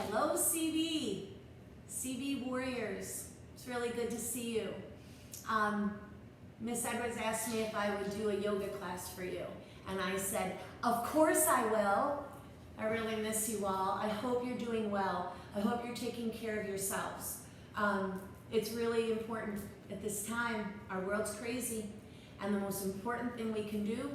Hello, CB Warriors. It's really good to see you. Miss Edwards asked me if I would do a yoga class for you, and I said, of course I will. I really miss you all. I hope you're doing well. I hope you're taking care of yourselves. It's really important at this time. Our world's crazy, and the most important thing we can do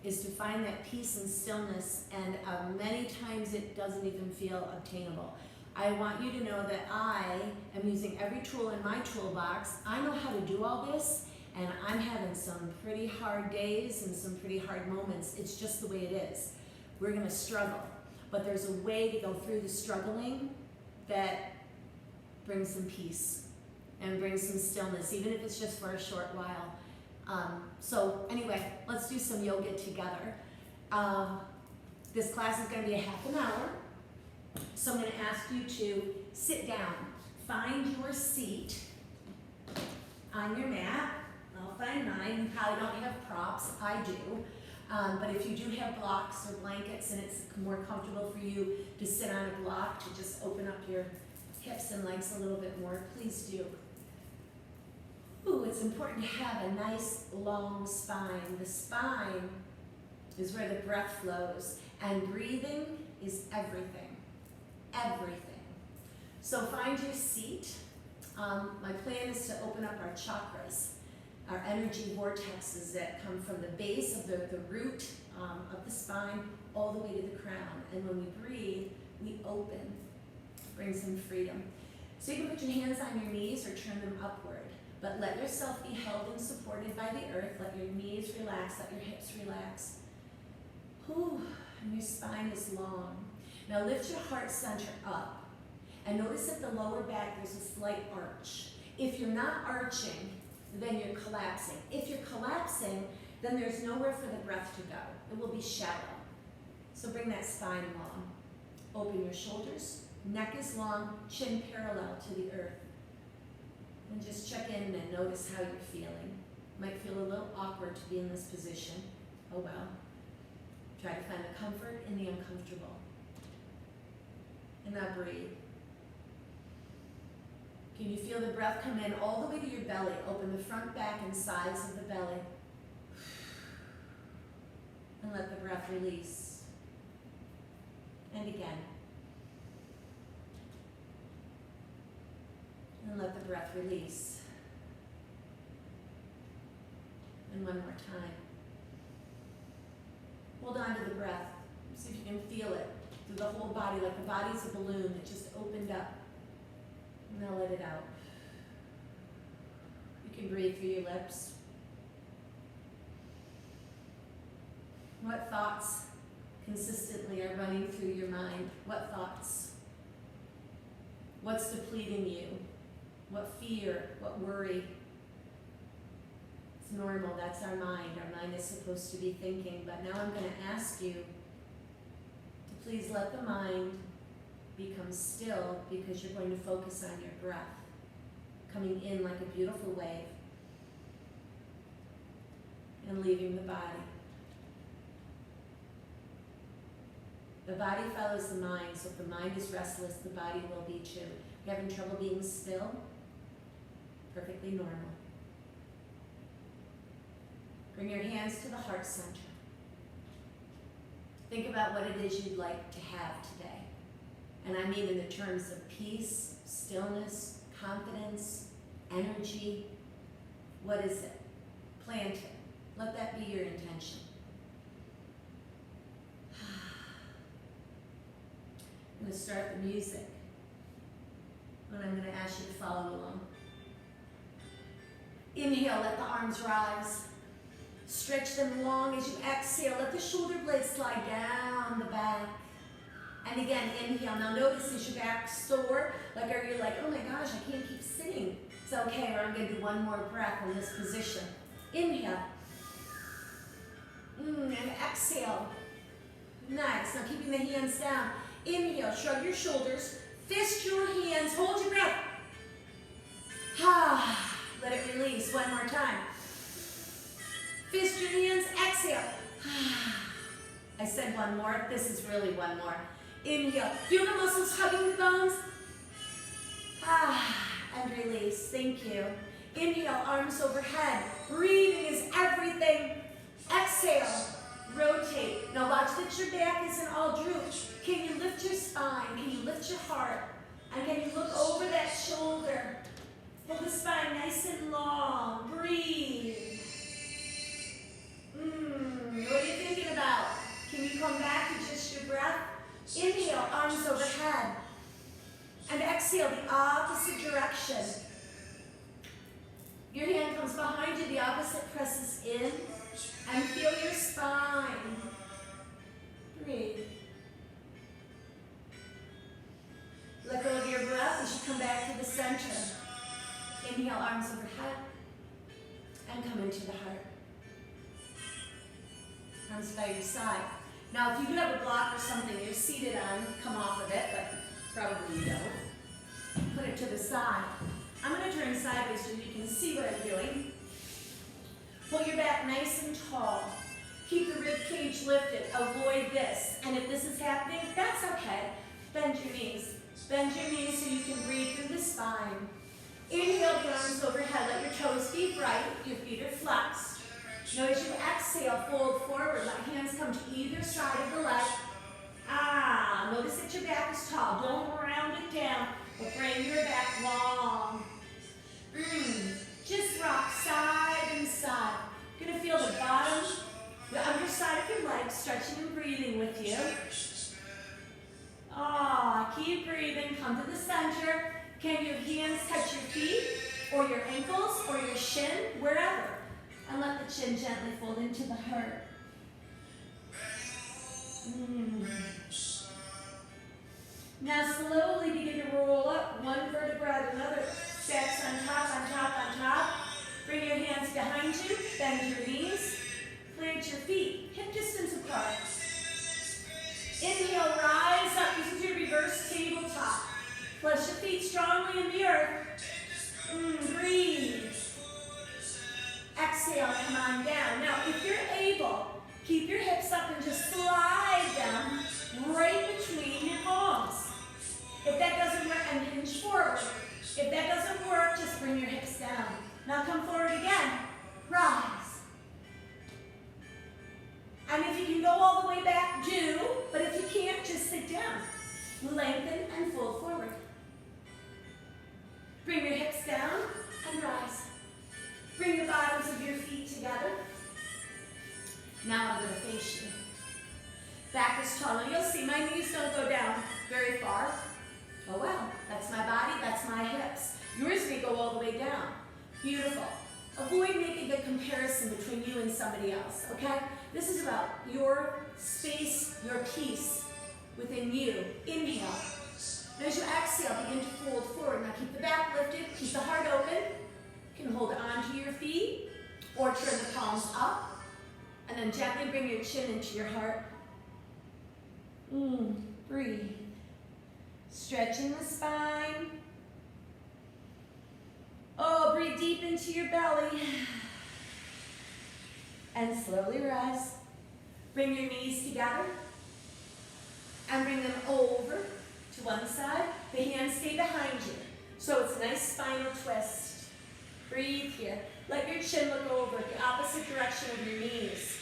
is to find that peace and stillness, and many times it doesn't even feel obtainable. I want you to know that I am using every tool in my toolbox. I know how to do all this, and I'm having some pretty hard days and some pretty hard moments. It's just the way it is. We're gonna struggle, but there's a way to go through the struggling that brings some peace and brings some stillness, even if it's just for a short while. So anyway, let's do some yoga together. This class is going to be a half an hour. So I'm going to ask you to sit down. Find your seat on your mat. I'll find mine. You probably don't have props. I do. But if you do have blocks or blankets and it's more comfortable for you to sit on a block, to just open up your hips and legs a little bit more, please do. Ooh, it's important to have a nice long spine. The spine is where the breath flows, and breathing is everything, everything. So find your seat. My plan is to open up our chakras, our energy vortexes that come from the base of the root of the spine all the way to the crown. And when we breathe, we open, bring some freedom. So you can put your hands on your knees or turn them upward. But let yourself be held and supported by the earth. Let your knees relax, let your hips relax. Whew, and your spine is long. Now lift your heart center up. And notice at the lower back there's a slight arch. If you're not arching, then you're collapsing. If you're collapsing, then there's nowhere for the breath to go. It will be shallow. So bring that spine long. Open your shoulders. Neck is long, chin parallel to the earth. And just check in and notice how you're feeling. Might feel a little awkward to be in this position. Oh well. Try to find the comfort in the uncomfortable. And now breathe. Can you feel the breath come in all the way to your belly? Open the front, back, and sides of the belly. And let the breath release. And again. And let the breath release. And one more time. Hold on to the breath. See if you can feel it through the whole body, like the body's a balloon that just opened up. Now let it out. You can breathe through your lips. What thoughts consistently are running through your mind? What thoughts? What's depleting you? What fear, what worry? It's normal, that's our mind. Our mind is supposed to be thinking, but now I'm going to ask you to please let the mind become still, because you're going to focus on your breath, coming in like a beautiful wave and leaving the body. The body follows the mind, so if the mind is restless, the body will be too. You're having trouble being still? Perfectly normal. Bring your hands to the heart center. Think about what it is you'd like to have today. And I mean in the terms of peace, stillness, confidence, energy. What is it? Plant it. Let that be your intention. I'm going to start the music, and I'm going to ask you to follow along. Inhale, let the arms rise. Stretch them long as you exhale. Let the shoulder blades slide down the back. And again, inhale. Now notice as your back's sore, like are you like, oh my gosh, I can't keep sitting. It's okay, or I'm going to do one more breath in this position. Inhale. And exhale. Nice. Now keeping the hands down. Inhale, shrug your shoulders. Fist your hands. Hold your breath. Let it release. One more time. Fist your hands. Exhale. I said one more. This is really one more. Inhale. Feel the muscles hugging the bones. And release. Thank you. Inhale, arms overhead. Breathing is everything. Exhale, rotate. Now watch that your back isn't all drooped. Can you lift your spine? Can you lift your heart? And can you look over that shoulder? Hold the spine nice and long. Breathe. What are you thinking about? Can you come back to just your breath? Inhale, arms overhead. And exhale, the opposite direction. Your hand comes behind you, the opposite presses in. And feel your spine. Breathe. Let go of your breath as you come back to the center. Inhale, arms overhead. And come into the heart. Arms by your side. Now, if you do have a block or something you're seated on, come off of it, but probably you don't. Put it to the side. I'm going to turn sideways so you can see what I'm doing. Pull your back nice and tall. Keep the rib cage lifted. Avoid this. And if this is happening, that's okay. Bend your knees. Bend your knees so you can breathe through the spine. Inhale, the arms overhead. Let your toes be bright. Your feet are flexed. Now as you exhale, fold forward. Let hands come to either side of the leg. Notice that your back is tall. Don't round it down, but bring your back long. Just rock side and side. You're going to feel the bottom, the underside of your legs stretching and breathing with you. Keep breathing. Come to the center. Can your hands touch your feet or your ankles or your shin, wherever. And let the chin gently fold into the heart. Now slowly begin to roll up one vertebra at another. Stacks on top, on top, on top. Bring your hands behind you. Bend your knees. Plant your feet hip distance apart. Inhale, rise up. This is your reverse tabletop. Flush your feet strongly in the earth. Breathe. Exhale, come on down. Now, if you're able, keep your hips up and just slide down right between your palms. If that doesn't work, and hinge forward. If that doesn't work, just bring your hips down. Now come forward again. Rise. And if you can go all the way back, do. But if you can't, just sit down. Lengthen and fold forward. Bring your hips down and rise. Bring the bottoms of your feet together. Now I'm going to face you. Back is taller. You'll see my knees don't go down very far. Oh well, that's my body, that's my hips. Yours may go all the way down. Beautiful. Avoid making a comparison between you and somebody else, okay? This is about your space, your peace within you. Inhale. And as you exhale, begin to fold forward. Now keep the back lifted, keep the heart open. You can hold on to your feet or turn the palms up. And then gently bring your chin into your heart. Breathe. Stretching the spine. Breathe deep into your belly. And slowly rise. Bring your knees together. And bring them over to one side. The hands stay behind you. So it's a nice spinal twist. Breathe here. Let your chin look over the opposite direction of your knees.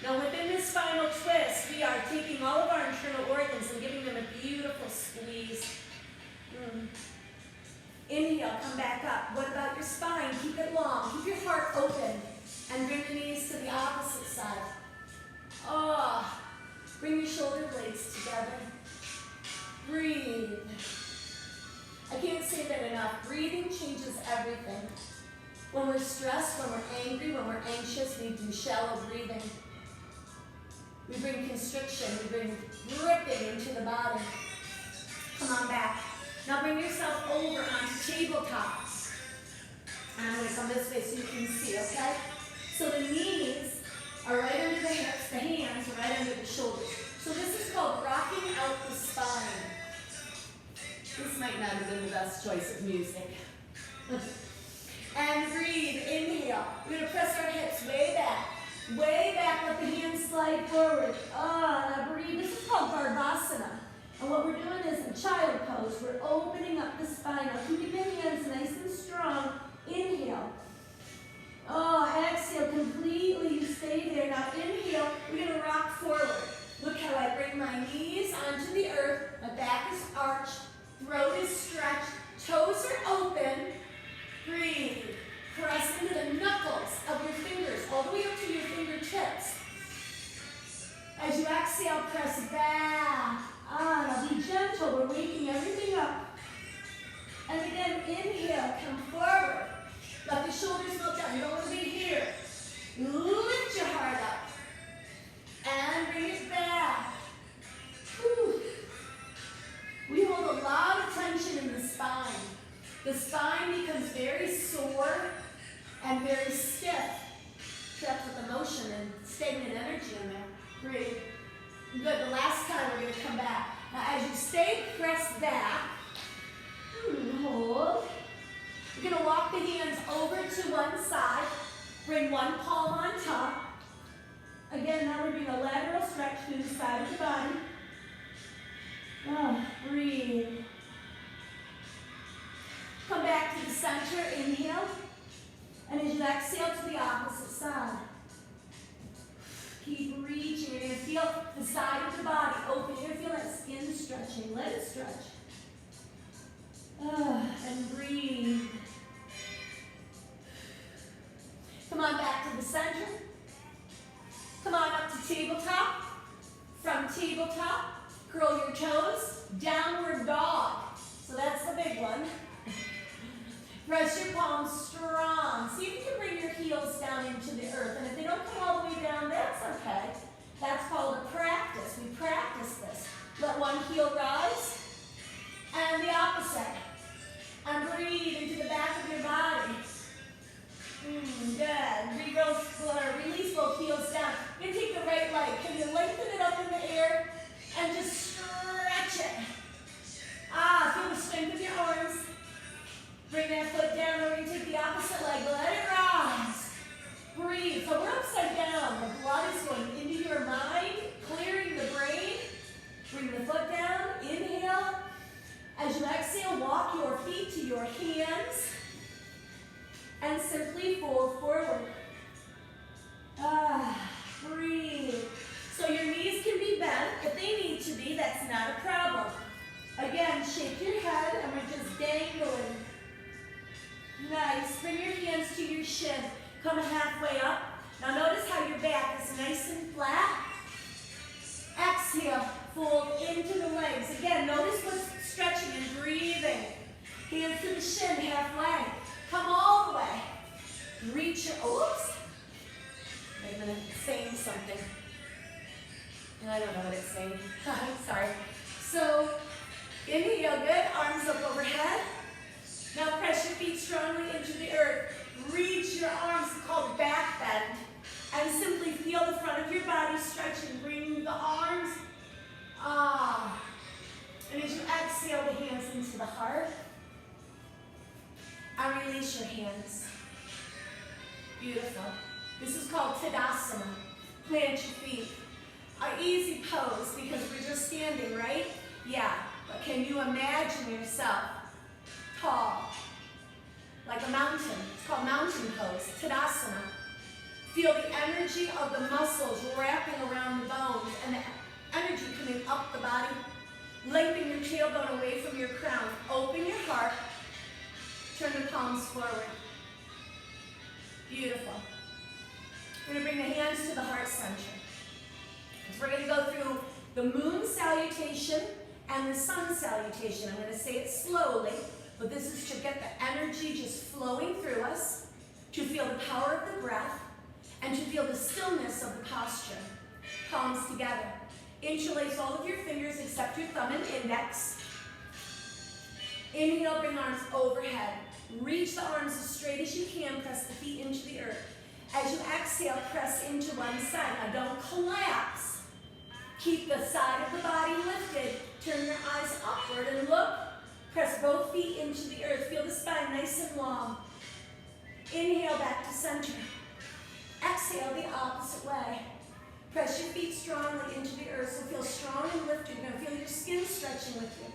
Now within this spinal twist, we are taking all of our internal organs and giving them a beautiful squeeze. Inhale, come back up. What about your spine? Keep it long. Keep your heart open. And bring your knees to the opposite side. Bring your shoulder blades together. Breathe. I can't say that enough. Breathing changes everything. When we're stressed, when we're angry, when we're anxious, we do shallow breathing. We bring constriction, we bring gripping into the body. Come on back. Now bring yourself over onto tabletop. And I'm going to come this way so you can see, okay? So the knees are right under the hips, the hands are right under the shoulders. So this is called rocking out the spine. This might not have been the best choice of music. And breathe, inhale. We're going to press our hips way back. Way back, let the hands slide forward. Now breathe. This is called Bardasana. And what we're doing is a child pose. We're opening up the spine. Now keep your hands nice and strong. Inhale. Exhale completely. You stay there. Now inhale. We're going to rock forward. Look how I bring my knees onto the earth. My back is arched. Throat is stretched. Toes are open. Breathe. Press into the knuckles of your fingers, all the way up to your fingertips. As you exhale, press back. Now be gentle. We're waking everything up. And again, inhale, come forward. Let the shoulders melt down. You don't want to be here. Lift your heart up. And bring it back. Whew. We hold a lot of tension in the spine. The spine becomes very sore and very stiff. Trapped with emotion and stagnant energy in there. Breathe. Good. The last time we're going to come back. Now as you stay pressed back, hold. You're going to walk the hands over to one side. Bring one palm on top. Again, now we're doing a lateral stretch through the side of the body. Breathe. Come back to the center, inhale. And as you exhale to the opposite side. Keep reaching. You're going to feel the side of the body open. You're going to feel that skin stretching. Let it stretch. And breathe. Come on back to the center. Come on up to tabletop. From tabletop, curl your toes. Downward dog. So that's the big one. Press your palms strong. See if you can bring your heels down into the earth. And if they don't come all the way down, that's okay. That's called a practice. We practice this. Let one heel rise. And the opposite. And breathe into the back of your body. Good. Release both heels down. You're going to take the right leg. Can you lengthen it up in the air? And just stretch it. Feel the strength of your arms. Bring that foot down. We're going to take the opposite leg. Let it rise. Breathe. So we're upside down. The blood is going into your mind, clearing the brain. Bring the foot down. Inhale. As you exhale, walk your feet to your hands. And simply fold forward. Breathe. So your knees can be bent. If they need to be, that's not a problem. Again, shake your head and we're just dangling. Nice. Bring your hands to your shin. Come halfway up. Now notice how your back is nice and flat. Exhale. Fold into the legs. Again, notice what's stretching and breathing. Hands to the shin halfway. Come all the way. Reach your, oops. Wait a minute, it's saying something. I don't know what it's saying. I'm sorry. So, inhale, good. Arms up overhead. Now press your feet strongly into the earth. Reach your arms, called back bend. And simply feel the front of your body stretching. Bring the arms. And as you exhale, the hands into the heart. And release your hands. Beautiful. This is called Tadasana. Plant your feet. Our easy pose because we're just standing, right? Yeah. But can you imagine yourself tall, like a mountain? It's called mountain pose, Tadasana. Feel the energy of the muscles wrapping around the bones and the energy coming up the body. Lengthen your tailbone away from your crown. Open your heart. Turn the palms forward. Beautiful. We're going to bring the hands to the heart center. So we're going to go through the moon salutation and the sun salutation. I'm going to say it slowly, but this is to get the energy just flowing through us, to feel the power of the breath, and to feel the stillness of the posture. Palms together. Interlace all of your fingers except your thumb and index. Inhale, bring arms overhead. Reach the arms as straight as you can. Press the feet into the earth. As you exhale, press into one side. Now don't collapse. Keep the side of the body lifted. Turn your eyes upward and look. Press both feet into the earth. Feel the spine nice and long. Inhale back to center. Exhale the opposite way. Press your feet strongly into the earth, so feel strong and lifted. You're going to feel your skin stretching with you.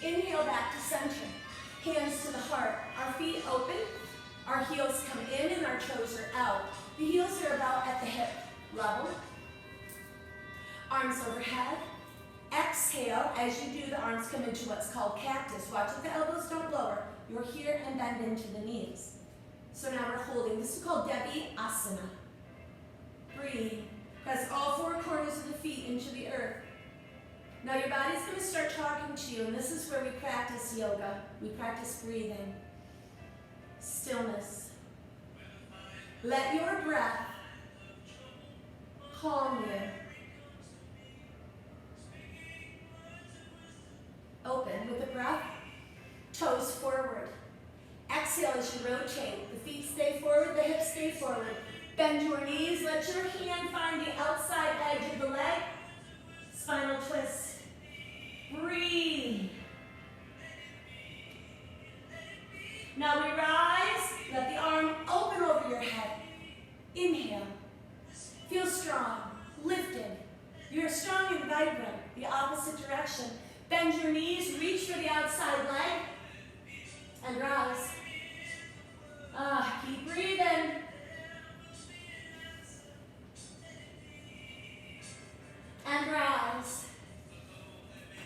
Inhale back to center. Hands to the heart. Our feet open. Our heels come in and our toes are out. The heels are about at the hip level. Arms overhead. Exhale. As you do, the arms come into what's called cactus. Watch that the elbows don't lower. You're here and bend into the knees. So now we're holding. This is called Devi Asana. Breathe. Press all four corners of the feet into the earth. Now your body's going to start talking to you, and this is where we practice yoga. We practice breathing. Stillness. Let your breath calm you. Open with the breath. Toes forward. Exhale as you rotate. The feet stay forward, the hips stay forward. Bend your knees. Let your hand find the outside edge of the leg. Spinal twist. Breathe. Now we rise. Let the arm open over your head. Inhale. Feel strong. Lifted. You're strong and vibrant. The opposite direction. Bend your knees. Reach for the outside leg. And rise. Keep breathing. And rise.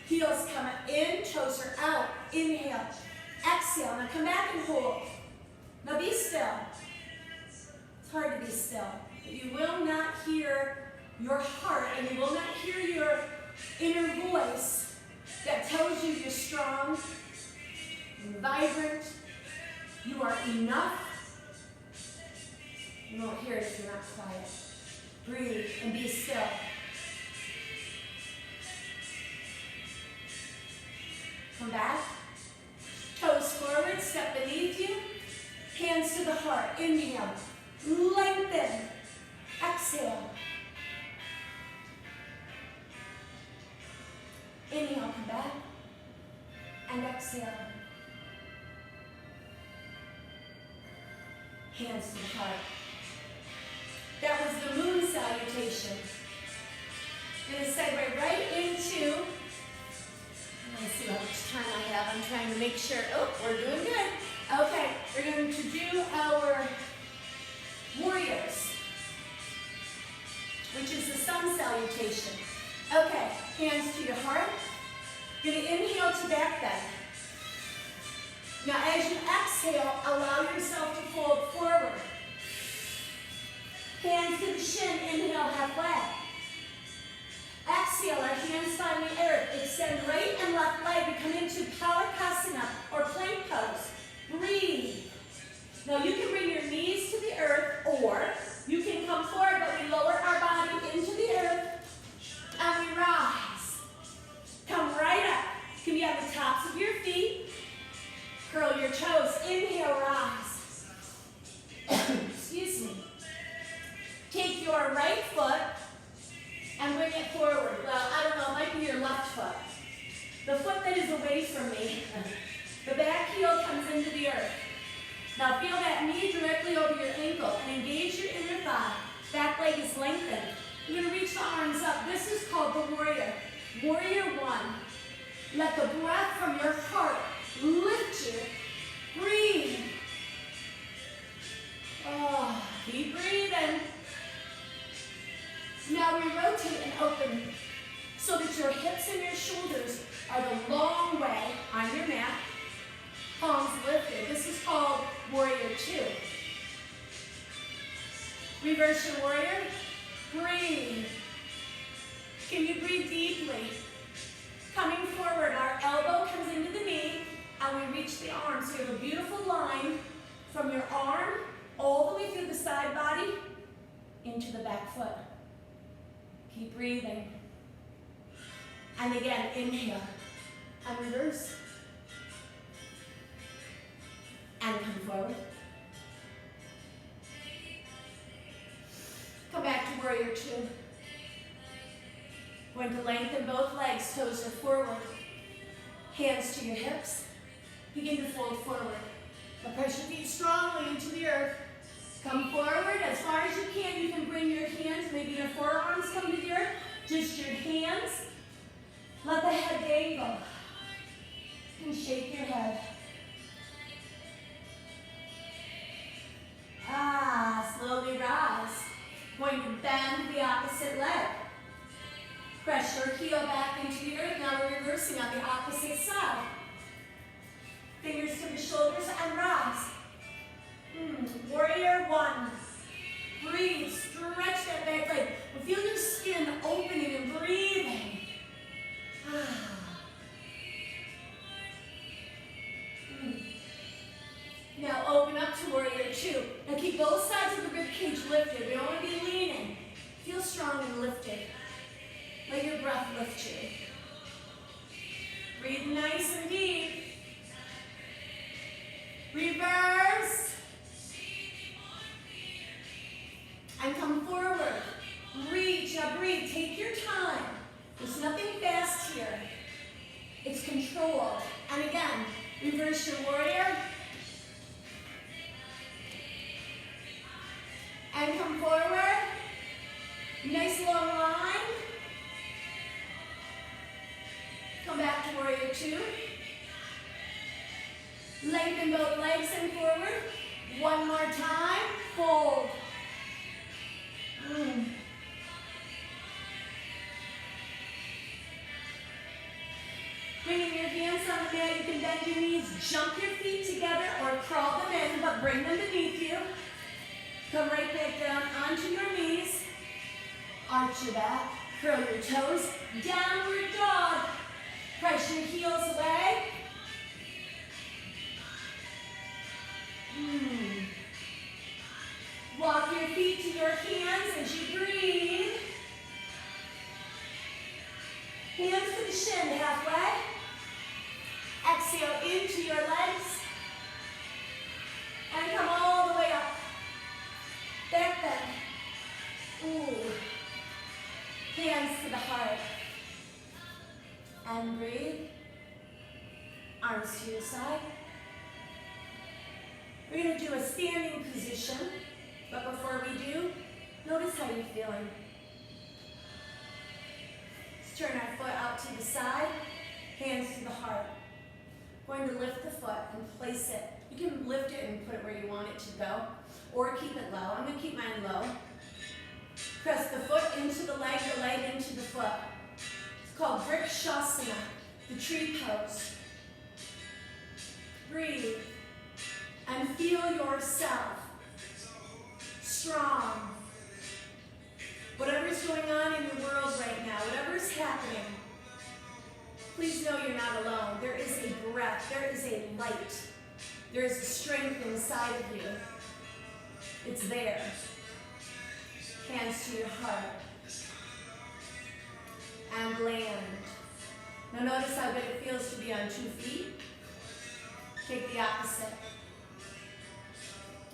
Heels come in, toes are out. Inhale. Exhale. Now come back and hold. Now be still. It's hard to be still. But you will not hear your heart, and you will not hear your inner voice that tells you you're strong, you're vibrant, you are enough. You won't hear it if you're not quiet. Breathe and be still. Come back. Toes forward, step beneath you. Hands to the heart. Inhale. Lengthen. Exhale. Inhale, come back. And exhale. Hands to the heart. That was the moon salutation. I'm going to segue right into, let's see how much time I have. I'm trying to make sure. Oh, we're doing good. Okay, we're going to do our warriors, which is the sun salutation. Okay, hands to your heart. You're going to inhale to back bend. Now as you exhale, allow yourself to fold forward. Hands to the shin, inhale halfway. Exhale, our hands find the earth. Extend right and left leg. We come into Palakasana or plank pose. Breathe. Now you can bring your knees to the earth, or you can come forward, but we lower our body into the earth and we rise. Come right up. You can be on the tops of your feet. Curl your toes. Inhale, rise. Excuse me. Take your right foot and bring it forward. Well, I don't know, it might be your left foot. The foot that is away from me. The back heel comes into the earth. Now feel that knee directly over your ankle and engage your inner thigh. Back leg is lengthened. You're going to reach the arms up. This is called the warrior. Warrior one. Let the breath from your heart lift you. Breathe. Oh, keep breathing. Now we rotate and open so that your hips and your shoulders are the long way on your mat. Palms lifted. This is called warrior two. Reverse your warrior. Breathe. Can you breathe deeply? Coming forward, our elbow comes into the knee and we reach the arm. So you have a beautiful line from your arm all the way through the side body into the back foot. Keep breathing. And again, inhale and reverse. And come forward. Come back to warrior two. Going to lengthen both legs, toes are forward. Hands to your hips. Begin to fold forward. Now press your feet strongly into the earth. Come forward as far as you can. You can bring your hands, maybe your forearms come to the earth. Just your hands. Let the head dangle. And shake your head. Slowly rise. Going to bend the opposite leg. Press your heel back into the earth. Now we're reversing on the opposite side. Fingers to the shoulders and rise. Warrior one. Breathe. Stretch that back leg. Feel your skin opening and breathing. Now open up to warrior two. Now keep both sides of the rib cage lifted. We don't want to be leaning. Feel strong and lifted. Let your breath lift you. Breathe nice and deep. Reverse. And come forward. Reach. Now breathe. Take your time. There's nothing fast here. It's controlled. And again, reverse your warrior. And come forward. Nice long line. Come back to warrior two. Lengthen both legs and forward. One more time. Hold. Bringing your hands on the mat, you can bend your knees, jump your feet together or crawl them in, but bring them beneath you. Come right back down onto your knees. Arch your back, curl your toes, downward dog. Press your heels away. Walk your feet to your hands as you breathe. Hands to the shin halfway. Exhale into your legs. And come all the way up. Back bend. Hands to the heart. And breathe. Arms to your side. We're going to do a standing position, but before we do, notice how you're feeling. Let's turn our foot out to the side, hands to the heart. We're going to lift the foot and place it. You can lift it and put it where you want it to go, or keep it low. I'm going to keep mine low. Press the foot into the leg into the foot. It's called Vrikshasana, the tree pose. Breathe. And feel yourself strong. Whatever's going on in your world right now, whatever's happening, please know you're not alone. There is a breath, there is a light, there is a strength inside of you. It's there. Hands to your heart. And land. Now notice how good it feels to be on 2 feet. Take the opposite.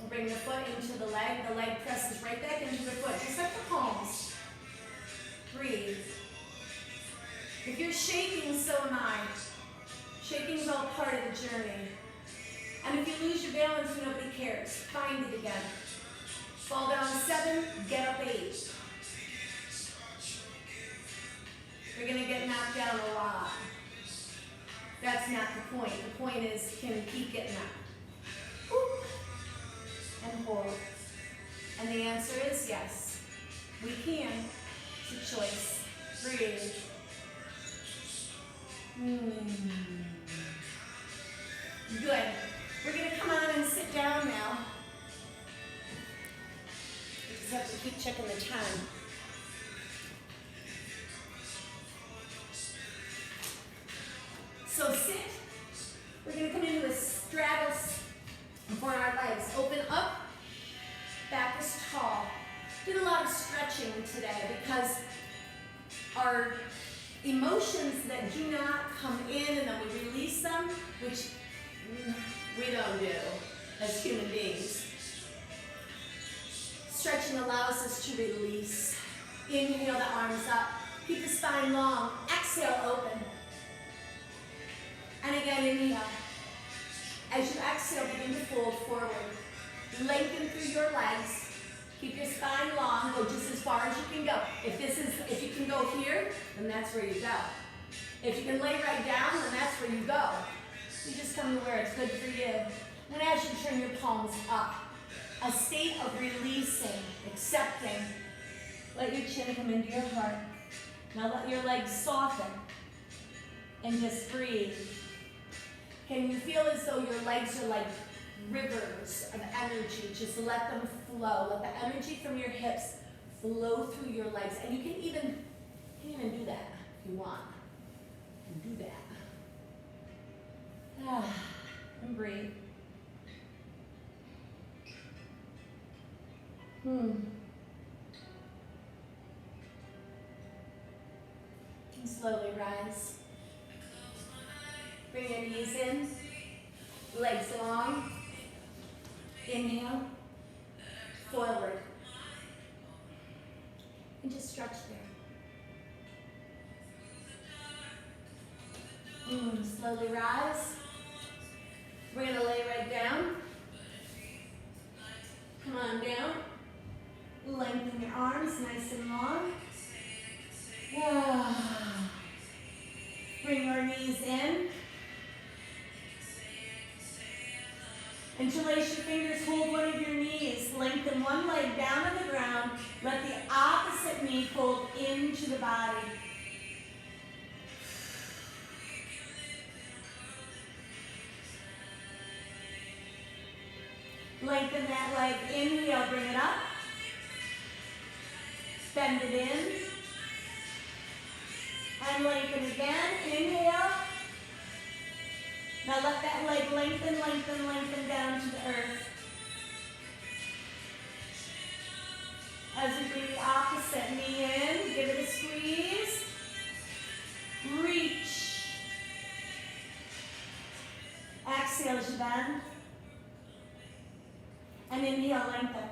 Bring the foot into the leg presses right back into the foot, just like the palms. Breathe. If you're shaking, so am I. Shaking is all part of the journey. And if you lose your balance, nobody cares. Find it again. Fall down 7, get up 8. You're going to get knocked down a lot. That's not the point. The point is, can you keep getting up? Woo. And hold. And the answer is yes. We can. It's a choice. Breathe. Good. We're going to come on and sit down now. We just have to keep checking the time. So sit. We're going to come into a straddle for our legs. Open up. Back is tall. Did a lot of stretching today because our emotions that do not come in and then we release them, which we don't do as human beings. Stretching allows us to release. Inhale the arms up. Keep the spine long. Exhale, open. And again, inhale. As you exhale, begin to fold forward. Lengthen through your legs. Keep your spine long. Go just as far as you can go. If you can go here, then that's where you go. If you can lay right down, then that's where you go. You just come to where it's good for you. And as you turn your palms up, a state of releasing, accepting. Let your chin come into your heart. Now let your legs soften and just breathe. Can you feel as though your legs are like rivers of energy? Just let them flow. Let the energy from your hips flow through your legs. And you can even do that if you want. You can do that. And breathe. And slowly rise. Bring your knees in. Legs long. Inhale. Forward. And just stretch there. Slowly rise. We're going to lay right down. Come on down. Lengthen your arms nice and long. Bring your knees in. Interlace your fingers, hold one of your knees. Lengthen one leg down to the ground. Let the opposite knee fold into the body. Lengthen that leg. Inhale, bring it up. Bend it in. And lengthen again. Inhale. Now let that leg lengthen, lengthen, lengthen down to the earth. As we bring the opposite knee in, give it a squeeze. Reach. Exhale as you bend. And inhale, lengthen.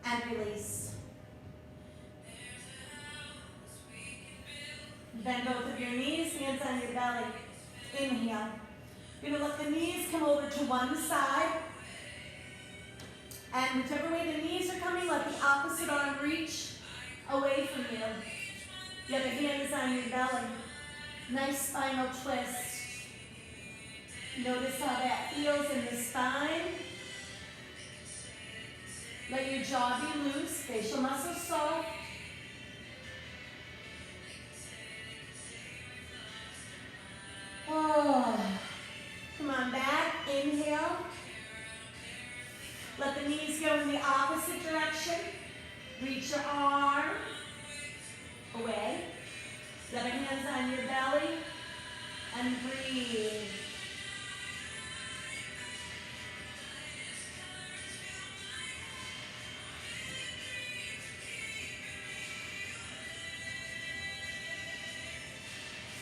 And release. Bend both of your knees, hands on your belly. Inhale. You're going to let the knees come over to one side. And whichever way the knees are coming, let the opposite arm reach away from you. The other hand is on your belly. Nice spinal twist. Notice how that feels in the spine. Let your jaw be loose, facial muscles soft. Come on back, inhale. Let the knees go in the opposite direction. Reach your arm away. The other hand's on your belly. And breathe.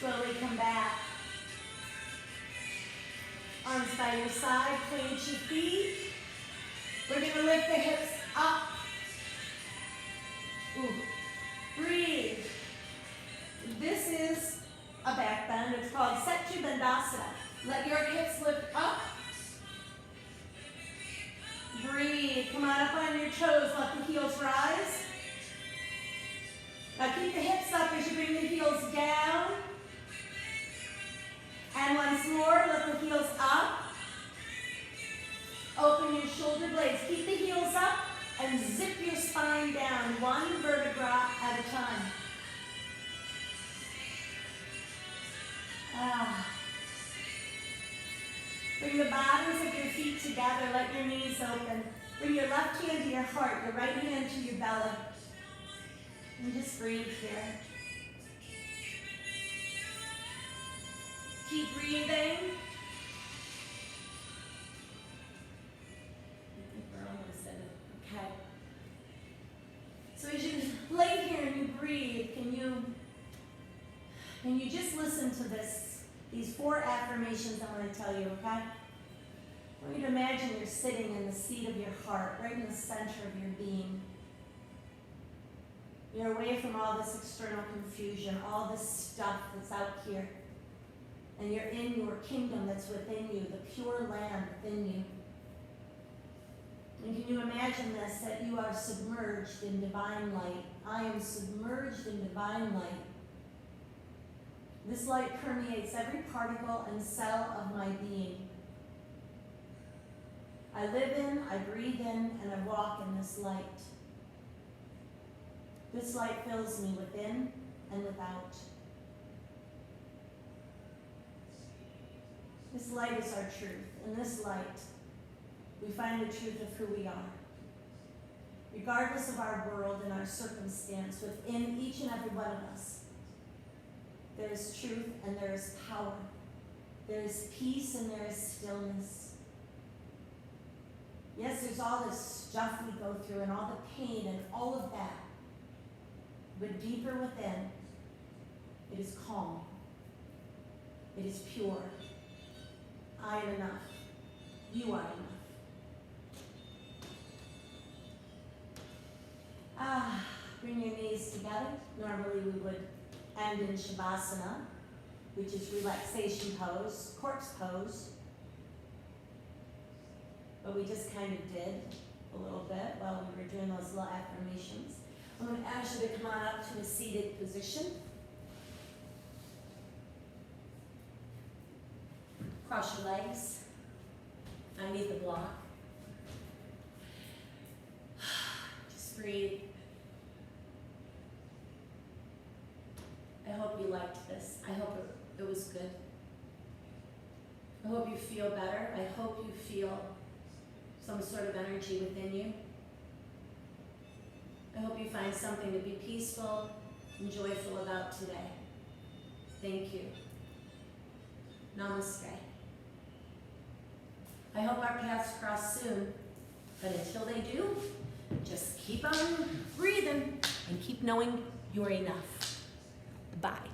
Slowly come back. Arms by your side, plant your feet. We're going to lift the hips up. Breathe. This is a back bend. It's called Setu Bandhasana. Let your hips lift up. Breathe. Come on up on your toes. Let the heels rise. Now keep the hips up as you bring the heels down. And once more, let the heels up. Open your shoulder blades. Keep the heels up and zip your spine down, one vertebra at a time. Bring the bottoms of your feet together. Let your knees open. Bring your left hand to your heart, your right hand to your belly. And just breathe here. Keep breathing. Okay. So as you lay here and you breathe, can you just listen to these 4 affirmations I'm going to tell you, okay? I want you to imagine you're sitting in the seat of your heart, right in the center of your being. You're away from all this external confusion, all this stuff that's out here. And you're in your kingdom that's within you, the pure land within you. And can you imagine this, that you are submerged in divine light? I am submerged in divine light. This light permeates every particle and cell of my being. I live in, I breathe in, and I walk in this light. This light fills me within and without. This light is our truth. In this light, we find the truth of who we are. Regardless of our world and our circumstance, within each and every one of us, there is truth and there is power. There is peace and there is stillness. Yes, there's all this stuff we go through and all the pain and all of that. But deeper within, it is calm. It is pure. I am enough. You are enough. Bring your knees together. Normally we would end in Shavasana, which is relaxation pose, corpse pose. But we just kind of did a little bit while we were doing those little affirmations. I'm going to ask you to come on up to a seated position. Cross your legs. I need the block. Just breathe. I hope you liked this. I hope it was good. I hope you feel better. I hope you feel some sort of energy within you. I hope you find something to be peaceful and joyful about today. Thank you. Namaste. I hope our paths cross soon, but until they do, just keep on breathing and keep knowing you're enough. Bye.